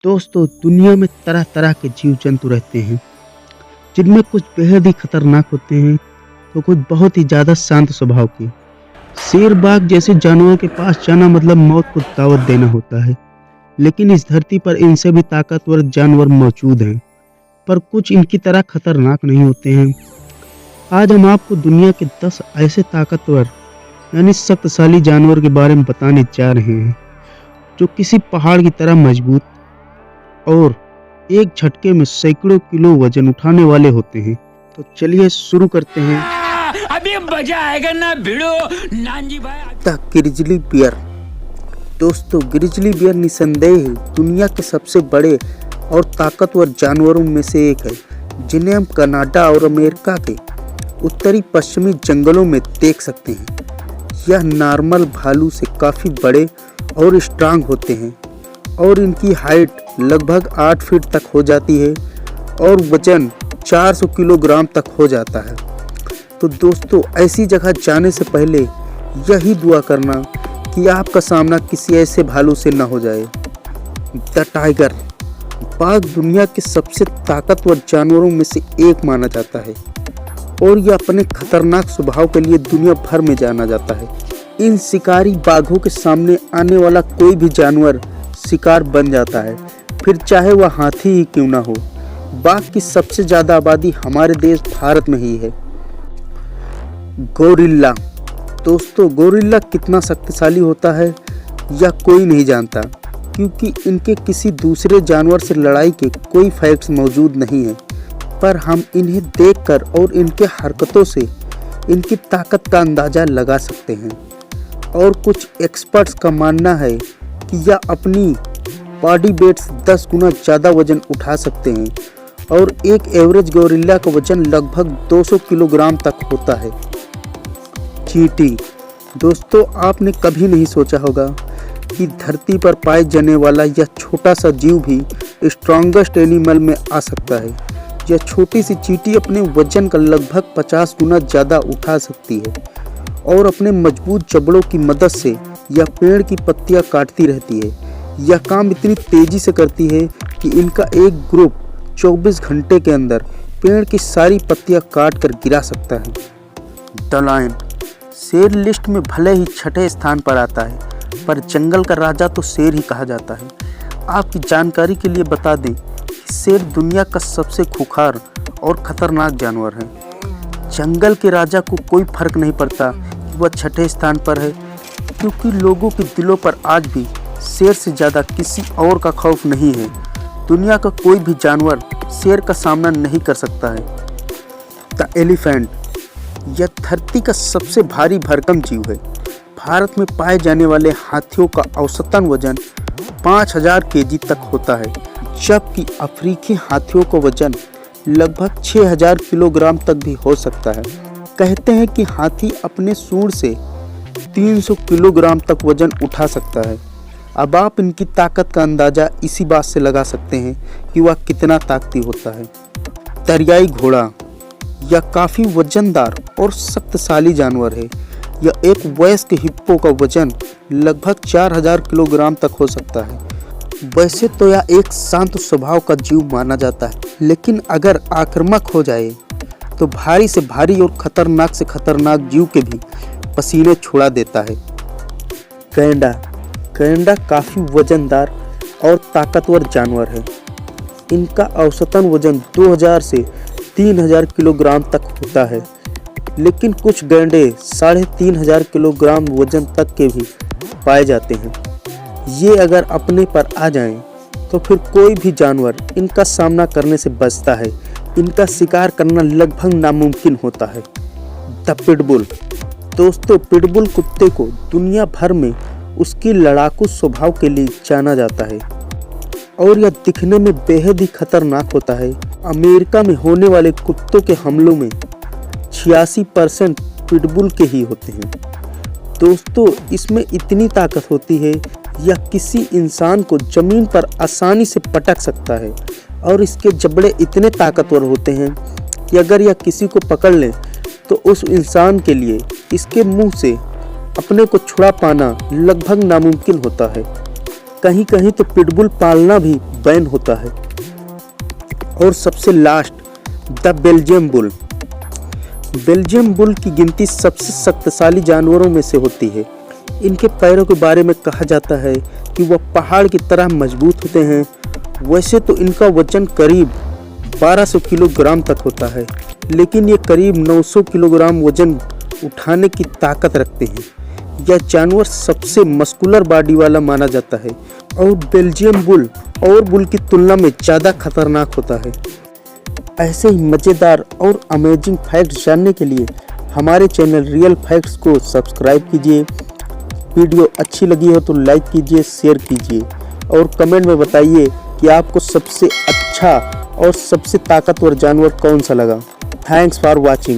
दोस्तों, दुनिया में तरह तरह के जीव जंतु रहते हैं जिनमें कुछ बेहद ही खतरनाक होते हैं तो कुछ बहुत ही ज़्यादा शांत स्वभाव के। शेर बाघ जैसे जानवरों के पास जाना मतलब मौत को दावत देना होता है। लेकिन इस धरती पर इनसे भी ताकतवर जानवर मौजूद हैं, पर कुछ इनकी तरह खतरनाक नहीं होते हैं। आज हम आपको दुनिया के 10 ऐसे ताकतवर यानी शक्तिशाली जानवर के बारे में बताने जा रहे हैं जो किसी पहाड़ की तरह मजबूत और एक झटके में सैकड़ों किलो वजन उठाने वाले होते हैं। तो चलिए शुरू करते हैं। अभी मजा आएगा ना भिड़ो नानजी भाई। The grizzly bear. दोस्तों, ग्रिजली बियर निसंदेह दुनिया के सबसे बड़े और ताकतवर जानवरों में से एक है, जिन्हें हम कनाडा और अमेरिका के उत्तरी पश्चिमी जंगलों में देख सकते हैं। यह नॉर्मल भालू से काफ़ी बड़े और स्ट्रांग होते हैं और इनकी हाइट लगभग 8 फीट तक हो जाती है और वजन 400 किलोग्राम तक हो जाता है। तो दोस्तों, ऐसी जगह जाने से पहले यही दुआ करना कि आपका सामना किसी ऐसे भालू से न हो जाए। The tiger. बाघ दुनिया के सबसे ताकतवर जानवरों में से एक माना जाता है और यह अपने खतरनाक स्वभाव के लिए दुनिया भर में जाना जाता है। इन शिकारी बाघों के सामने आने वाला कोई भी जानवर शिकार बन जाता है, फिर चाहे वह हाथी ही क्यों ना हो। बाघ की सबसे ज़्यादा आबादी हमारे देश भारत में ही है। गोरिल्ला। दोस्तों, गोरिल्ला कितना शक्तिशाली होता है यह कोई नहीं जानता, क्योंकि इनके किसी दूसरे जानवर से लड़ाई के कोई फैक्ट्स मौजूद नहीं है, पर हम इन्हें देखकर और इनके हरकतों से इनकी ताकत का अंदाज़ा लगा सकते हैं। और कुछ एक्सपर्ट्स का मानना है कि यह अपनी बॉडी वेट से 10 गुना ज़्यादा वजन उठा सकते हैं और एक एवरेज गोरिल्ला का वजन लगभग 200 किलोग्राम तक होता है। चींटी। दोस्तों, आपने कभी नहीं सोचा होगा कि धरती पर पाए जाने वाला यह छोटा सा जीव भी स्ट्रॉन्गेस्ट एनिमल में आ सकता है। यह छोटी सी चींटी अपने वजन का लगभग 50 गुना ज़्यादा उठा सकती है और अपने मजबूत जबड़ों की मदद से यह पेड़ की पत्तियां काटती रहती है। यह काम इतनी तेजी से करती है कि इनका एक ग्रुप 24 घंटे के अंदर पेड़ की सारी पत्तियां काट कर गिरा सकता है। The lion. शेर लिस्ट में भले ही 6ठे स्थान पर आता है, पर जंगल का राजा तो शेर ही कहा जाता है। आपकी जानकारी के लिए बता दें कि शेर दुनिया का सबसे खूंखार और खतरनाक जानवर है। जंगल के राजा को कोई फर्क नहीं पड़ता कि वह 6ठे स्थान पर है, क्योंकि लोगों के दिलों पर आज भी शेर से ज़्यादा किसी और का खौफ नहीं है। दुनिया का कोई भी जानवर शेर का सामना नहीं कर सकता है। The elephant. यह धरती का सबसे भारी भरकम जीव है। भारत में पाए जाने वाले हाथियों का औसतन वजन 5000 केजी तक होता है, जबकि अफ्रीकी हाथियों का वजन लगभग 6000 किलोग्राम तक भी हो सकता है। कहते हैं कि हाथी अपने सूंड से 300 किलोग्राम तक वजन उठा सकता है। अब आप इनकी ताकत का अंदाज़ा इसी बात से लगा सकते हैं कि वह कितना ताकती होता है। दरियाई घोड़ा। यह काफ़ी वजनदार और शक्तिशाली जानवर है। यह एक वयस्क हिप्पो का वजन लगभग 4000 किलोग्राम तक हो सकता है। वैसे तो यह एक शांत स्वभाव का जीव माना जाता है, लेकिन अगर आक्रामक हो जाए तो भारी से भारी और खतरनाक से खतरनाक जीव के भी पसीने छुड़ा देता है। गैंडा। गैंडा काफ़ी वजनदार और ताकतवर जानवर है। इनका औसतन वजन 2000 से 3000 किलोग्राम तक होता है, लेकिन कुछ गैंडे 3500 किलोग्राम वजन तक के भी पाए जाते हैं। ये अगर अपने पर आ जाएं, तो फिर कोई भी जानवर इनका सामना करने से बचता है। इनका शिकार करना लगभग नामुमकिन होता है। The pitbull. दोस्तों, पिटबुल कुत्ते को दुनिया भर में उसकी लड़ाकू स्वभाव के लिए जाना जाता है और यह दिखने में बेहद ही खतरनाक होता है। अमेरिका में होने वाले कुत्तों के हमलों में 86% पिटबुल के ही होते हैं। दोस्तों, इसमें इतनी ताकत होती है यह किसी इंसान को जमीन पर आसानी से पटक सकता है और इसके जबड़े इतने ताकतवर होते हैं कि अगर यह किसी को पकड़ ले तो उस इंसान के लिए इसके मुंह से अपने को छुड़ा पाना लगभग नामुमकिन होता है। कहीं कहीं तो पिटबुल पालना भी बैन होता है। और सबसे last, the Belgium bull. Belgium bull की गिनती सबसे शक्तिशाली जानवरों में से होती है। इनके पैरों के बारे में कहा जाता है कि वह पहाड़ की तरह मजबूत होते हैं। वैसे तो इनका वजन करीब 1200 किलोग्राम तक होता है, लेकिन ये करीब 900 किलोग्राम वजन उठाने की ताकत रखते हैं। यह जानवर सबसे मस्कुलर बॉडी वाला माना जाता है और बेल्जियम बुल और बुल की तुलना में ज़्यादा खतरनाक होता है। ऐसे ही मज़ेदार और अमेजिंग फैक्ट्स जानने के लिए हमारे चैनल रियल फैक्ट्स को सब्सक्राइब कीजिए। वीडियो अच्छी लगी हो तो लाइक कीजिए, शेयर कीजिए और कमेंट में बताइए कि आपको सबसे अच्छा और सबसे ताकतवर जानवर कौन सा लगा। Thanks for watching.